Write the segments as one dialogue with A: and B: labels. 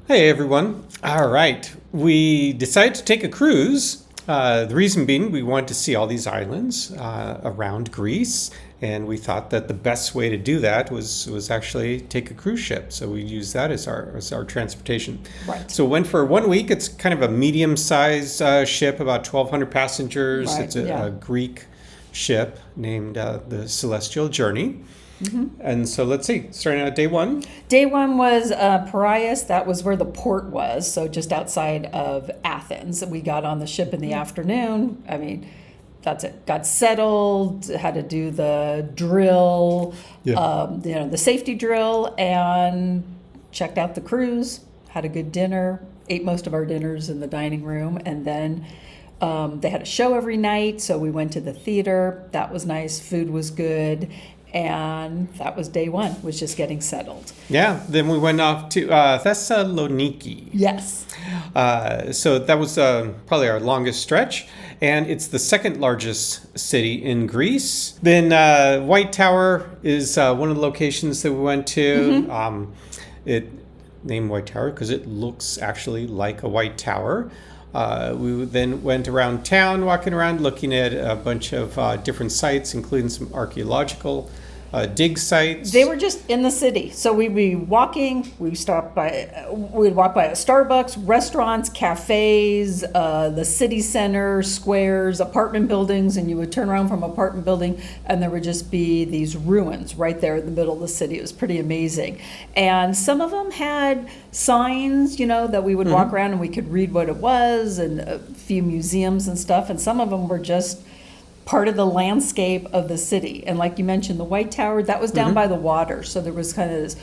A: Hey everyone. All right. We decided to take a cruise. The reason being we wanted to see all these islands around Greece, and we thought that the best way to do that was actually take a cruise ship. So we used that as our transportation.
B: Right.
A: So went for 1 week. It's kind of a medium-sized ship, about 1,200 passengers.
B: Right,
A: It's a Greek ship named the Celestyal Journey. Mm-hmm. And so let's see, starting out day one.
B: Day one was Piraeus. That was where the port was, so just outside of Athens. We got on the ship in the afternoon. I mean, that's it. Got settled, had to do the drill, the safety drill, and checked out the cruise, had a good dinner, ate most of our dinners in the dining room, and then they had a show every night, so we went to the theater. That was nice. Food was good. And that was day one, was just getting settled.
A: Yeah, then we went off to Thessaloniki.
B: Yes.
A: So that was probably our longest stretch. And it's the second largest city in Greece. Then White Tower is one of the locations that we went to. Mm-hmm. It named White Tower because it looks actually like a white tower. We then went around town, walking around, looking at a bunch of different sites, including some archaeological dig sites.
B: They were just in the city. So we'd be walking, we'd walk by a Starbucks, restaurants, cafes, the city center, squares, apartment buildings, and you would turn around from apartment building and there would just be these ruins right there in the middle of the city. It was pretty amazing. And some of them had signs, that we would walk around and we could read what it was, and a few museums and stuff. And some of them were just part of the landscape of the city. And like you mentioned, the White Tower, that was down by the water. So there was kind of this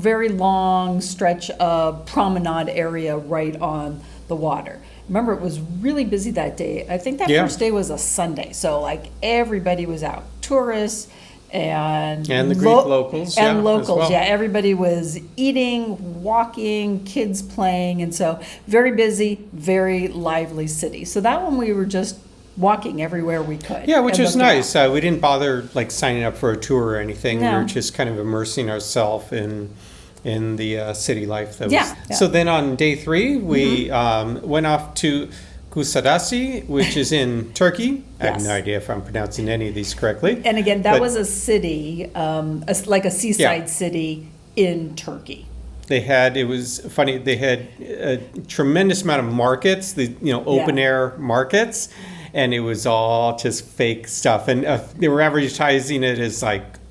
B: very long stretch of promenade area right on the water. Remember, it was really busy that day. I think that first day was a Sunday. So like everybody was out, tourists and
A: the Greek locals.
B: And locals,
A: well.
B: Everybody was eating, walking, kids playing. And so very busy, very lively city. So that one we were just walking everywhere we could.
A: Yeah, which was nice. We didn't bother signing up for a tour or anything.
B: No.
A: We were just kind of immersing ourselves in the city life.
B: Yeah.
A: So then on day 3, we went off to Kusadasi, which is in Turkey. I have no idea if I'm pronouncing any of these correctly.
B: And again, that was a city, like a seaside city in Turkey.
A: It was funny, they had a tremendous amount of markets, open air markets. And it was all just fake stuff. And they were advertising it as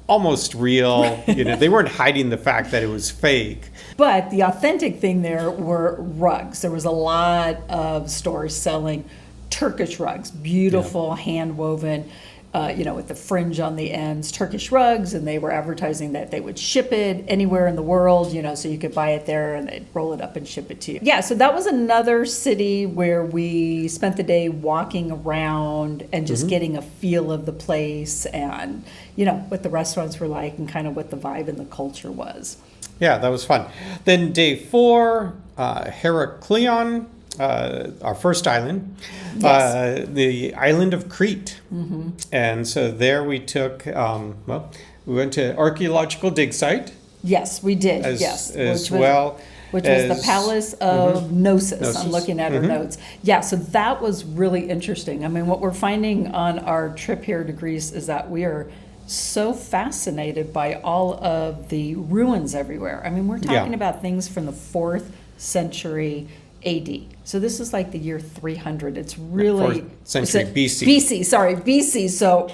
A: almost real. They weren't hiding the fact that it was fake.
B: But the authentic thing there were rugs. There was a lot of stores selling Turkish rugs, beautiful hand woven, with the fringe on the ends, Turkish rugs, and they were advertising that they would ship it anywhere in the world, so you could buy it there and they'd roll it up and ship it to you. Yeah, so that was another city where we spent the day walking around and just getting a feel of the place and, what the restaurants were like and kind of what the vibe and the culture was.
A: Yeah, that was fun. Then day 4, Heraklion. Our first island, the island of Crete. Mm-hmm. And so there we took, we went to archaeological dig site.
B: Yes, we did,
A: Which was
B: the palace of Knossos. I'm looking at our notes. Yeah, so that was really interesting. I mean, what we're finding on our trip here to Greece is that we are so fascinated by all of the ruins everywhere. I mean, we're talking about things from the 4th century AD. So this is like the year 300. It's really
A: 4th century BC.
B: BC. So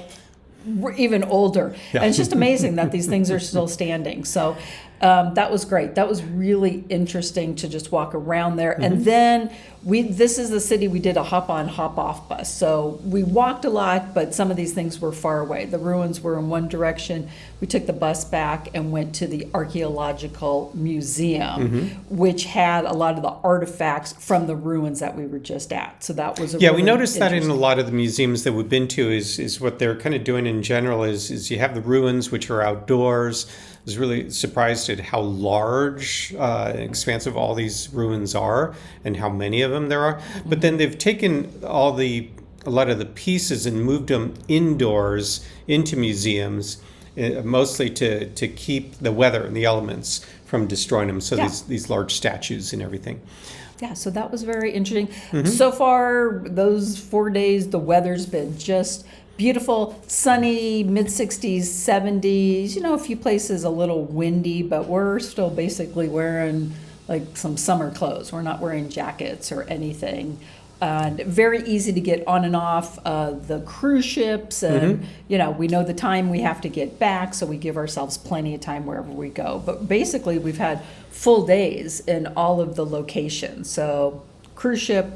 B: we're even older. Yeah. And it's just amazing that these things are still standing. So that was great. That was really interesting to just walk around there. Mm-hmm. And then this is the city we did a hop on, hop off bus. So we walked a lot, but some of these things were far away. The ruins were in one direction. We took the bus back and went to the archaeological museum, which had a lot of the artifacts from the ruins that we were just at. So that was
A: we noticed that in a lot of the museums that we've been to is what they're kind of doing in general is you have the ruins, which are outdoors. I was really surprised at how large and expansive all these ruins are and how many of them there are. But then they've taken a lot of the pieces and moved them indoors into museums. mostly to keep the weather and the elements from destroying them. So these large statues and everything.
B: Yeah, so that was very interesting. So far, those 4 days, the weather's been just beautiful, sunny, mid-60s, 70s. You know, a few places a little windy, but we're still basically wearing like some summer clothes. We're not wearing jackets or anything. And very easy to get on and off the cruise ships. And, you know, we know the time we have to get back, so we give ourselves plenty of time wherever we go. But basically, we've had full days in all of the locations. So cruise ship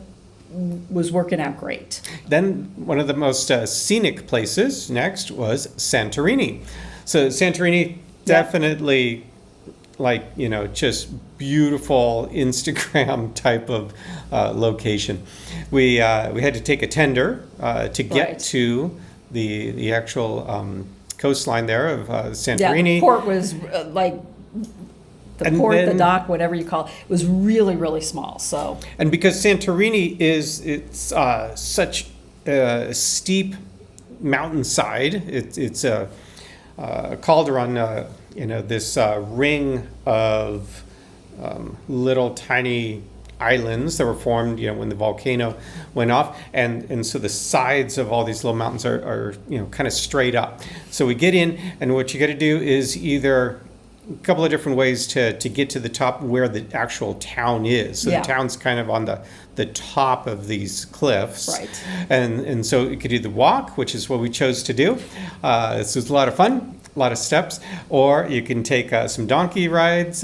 B: was working out great.
A: Then one of the most scenic places next was Santorini. So Santorini definitely, like, you know, just beautiful Instagram type of location. We had to take a tender to get to the actual coastline there of Santorini.
B: Yeah, the port was like the dock, whatever you call it, was really, really small. So,
A: and because Santorini it's such a steep mountainside, it's a cauldron, you know, this ring of little tiny islands that were formed, you know, when the volcano went off, and so the sides of all these little mountains are you know, kind of straight up. So we get in, and what you got to do is either a couple of different ways to get to the top where the actual town is. So the town's kind of on the top of these cliffs.
B: Right.
A: And so you could either walk, which is what we chose to do. This was a lot of fun, a lot of steps, or you can take some donkey ride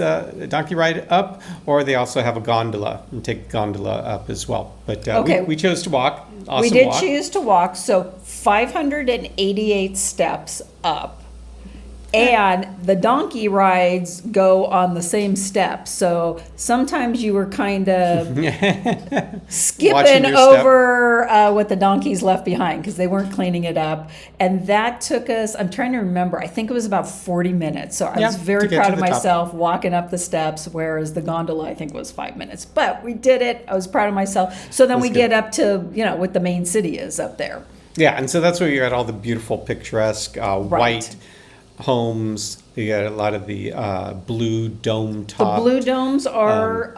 A: up, or they also have a gondola, and take a gondola up as well. But we chose to walk. Awesome.
B: We did choose to walk, so 588 steps up. And the donkey rides go on the same steps. So sometimes you were kind of skipping over what the donkeys left behind because they weren't cleaning it up. And that took us, I'm trying to remember, I think it was about 40 minutes. So I was very proud of myself walking up the steps, whereas the gondola, I think, was 5 minutes. But we did it. I was proud of myself. So then we get up to, you know, what the main city is up there.
A: Yeah, and so that's where you got all the beautiful, picturesque, white homes. You got a lot of the blue dome top.
B: The blue domes are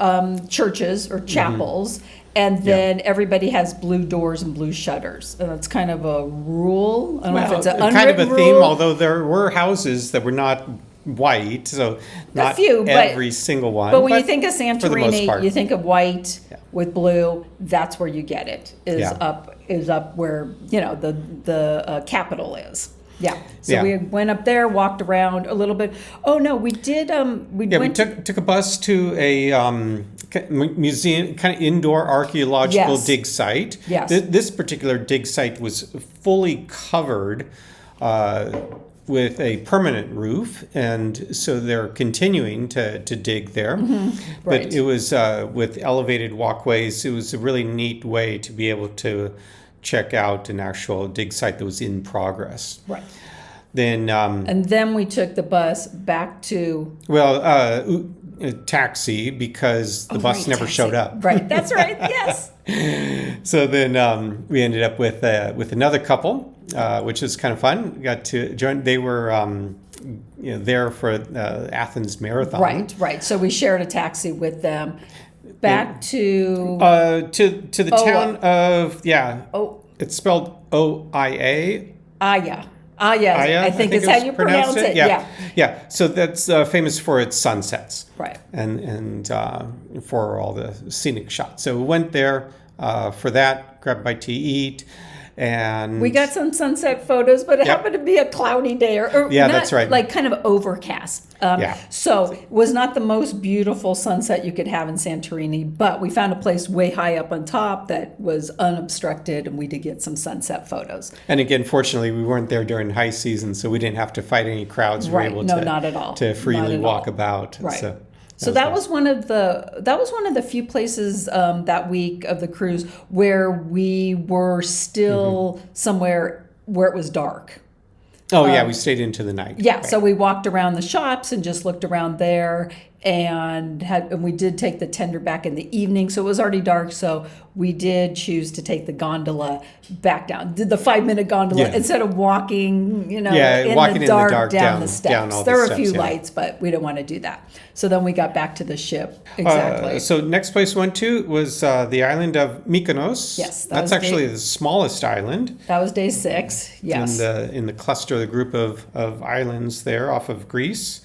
B: churches or chapels, and then everybody has blue doors and blue shutters. And it's kind of a rule. I don't know if it's an unwritten
A: kind of a
B: rule.
A: theme, although there were houses that were not white, so not every single one.
B: But when you think of Santorini, you think of white with blue. That's where you get it. Is up where, you know, the capital is. Yeah. So we went up there, walked around a little bit. Oh no, we did. We
A: took a bus to a museum, kind of indoor archaeological dig site.
B: Yes.
A: This particular dig site was fully covered with a permanent roof, and so they're continuing to dig there. But it was with elevated walkways. It was a really neat way to be able to check out an actual dig site that was in progress.
B: Right.
A: Then
B: and then we took the bus back to
A: a taxi because the bus never showed up.
B: Right. That's right. Yes.
A: So then we ended up with another couple, which was kind of fun. We got to join. They were there for Athens Marathon.
B: Right. So we shared a taxi with them. Back to
A: the town of it's spelled Oia.
B: Aya. I think it's how you pronounce it.
A: Yeah. So that's famous for its sunsets.
B: Right.
A: And for all the scenic shots. So we went there for that, grabbed a bite to eat. And
B: we got some sunset photos, but it happened to be a cloudy day, or
A: that's right.
B: Like kind of overcast. So it was not the most beautiful sunset you could have in Santorini, but we found a place way high up on top that was unobstructed, and we did get some sunset photos.
A: And again, fortunately, we weren't there during high season, so we didn't have to fight any crowds. We were able
B: not at all.
A: To freely walk about.
B: Right. So that was one of the few places that week of the cruise where we were still somewhere where it was dark.
A: Oh, we stayed into the night.
B: Yeah, right. So we walked around the shops and just looked around there. and we did take the tender back in the evening, so it was already dark, so we did choose to take the gondola back down. Did the 5-minute gondola instead of walking, in
A: walking
B: the dark down the steps.
A: down all
B: There
A: the
B: were a few
A: steps,
B: lights, but we didn't want to do that. So then we got back to the ship. Exactly.
A: So next place we went to was the island of Mykonos.
B: Yes,
A: that's actually the smallest island.
B: That was day 6. Yes.
A: In the cluster, the group of islands there off of Greece.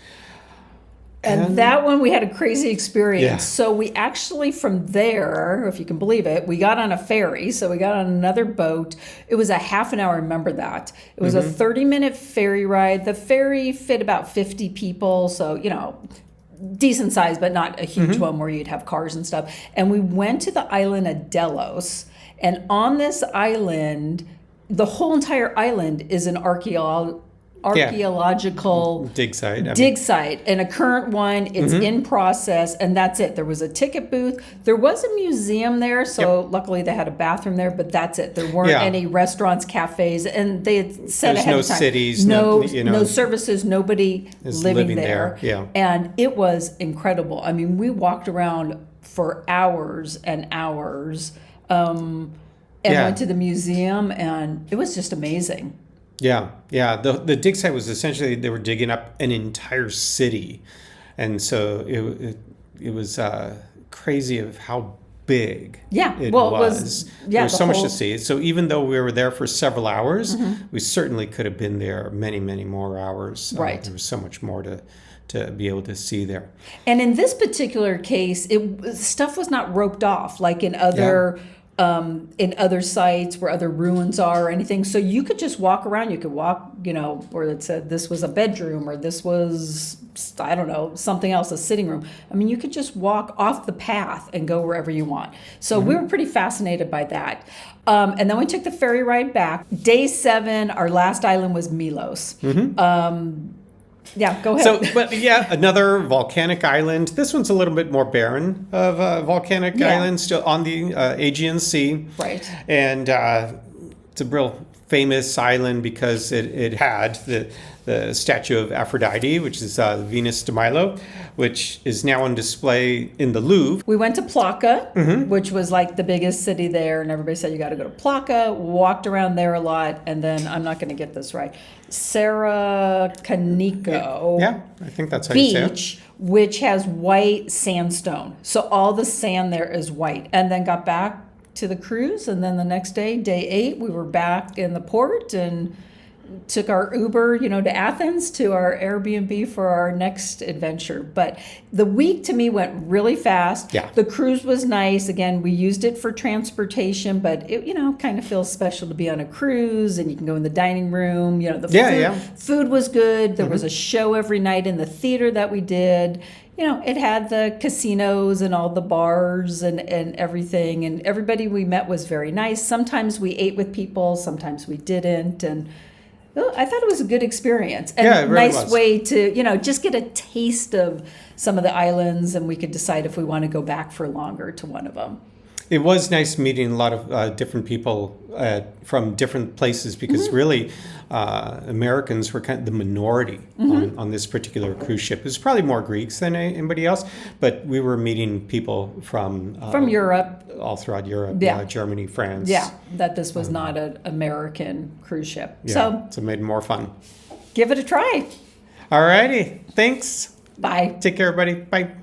B: And that one, we had a crazy experience.
A: Yeah.
B: So we actually, from there, if you can believe it, we got on a ferry. So we got on another boat. It was a half an hour, remember that. It was a 30-minute ferry ride. The ferry fit about 50 people. So, decent size, but not a huge one where you'd have cars and stuff. And we went to the island of Delos. And on this island, the whole entire island is an archaeological
A: dig site.
B: And a current one. It's in process, and that's it. There was a ticket booth. There was a museum there, so luckily they had a bathroom there, but that's it. There weren't any restaurants, cafes, and they had said ahead of time.
A: Cities,
B: no services, nobody living there.
A: Yeah.
B: And it was incredible. I mean, we walked around for hours and hours and went to the museum, and it was just amazing.
A: Yeah. The dig site was essentially they were digging up an entire city, and so it was crazy of how big it was. There was so much to see. So even though we were there for several hours, we certainly could have been there many, many more hours.
B: Right.
A: There was so much more to be able to see there.
B: And in this particular case, stuff was not roped off like in other. In other sites where other ruins are or anything. So you could just walk around. You could walk, where it said this was a bedroom or this was, I don't know, something else, a sitting room. I mean, you could just walk off the path and go wherever you want. So we were pretty fascinated by that. And then we took the ferry ride back. Day 7, our last island was Milos. Yeah, go ahead.
A: So, another volcanic island. This one's a little bit more barren of volcanic island, still on the Aegean Sea.
B: Right.
A: And it's a real famous island because it had the statue of Aphrodite, which is Venus de Milo, which is now on display in the Louvre.
B: We went to Plaka, which was like the biggest city there, and everybody said you got to go to Plaka. Walked around there a lot, and then I'm not going to get this right. Sarakaniko.
A: Yeah, I think that's how you say it.
B: Beach, which has white sandstone. So all the sand there is white. And then got back to the cruise, and then the next day, day 8, we were back in the port and took our Uber, to Athens to our Airbnb for our next adventure. But the week to me went really fast.
A: Yeah.
B: The cruise was nice. Again, we used it for transportation, but it, kind of feels special to be on a cruise and you can go in the dining room. Food was good. There was a show every night in the theater that we did. It had the casinos and all the bars and everything, and everybody we met was very nice. Sometimes we ate with people, sometimes we didn't, and I thought it was a good experience and
A: it really
B: nice
A: was.
B: way to, just get a taste of some of the islands, and we could decide if we want to go back for longer to one of them.
A: It was nice meeting a lot of different people from different places because really Americans were kind of the minority on this particular cruise ship. It was probably more Greeks than anybody else, but we were meeting people from
B: Europe.
A: All throughout Europe, Germany, France.
B: Yeah, that this was not an American cruise ship.
A: Yeah, so it made it more fun.
B: Give it a try.
A: All righty. Thanks.
B: Bye.
A: Take care, everybody. Bye.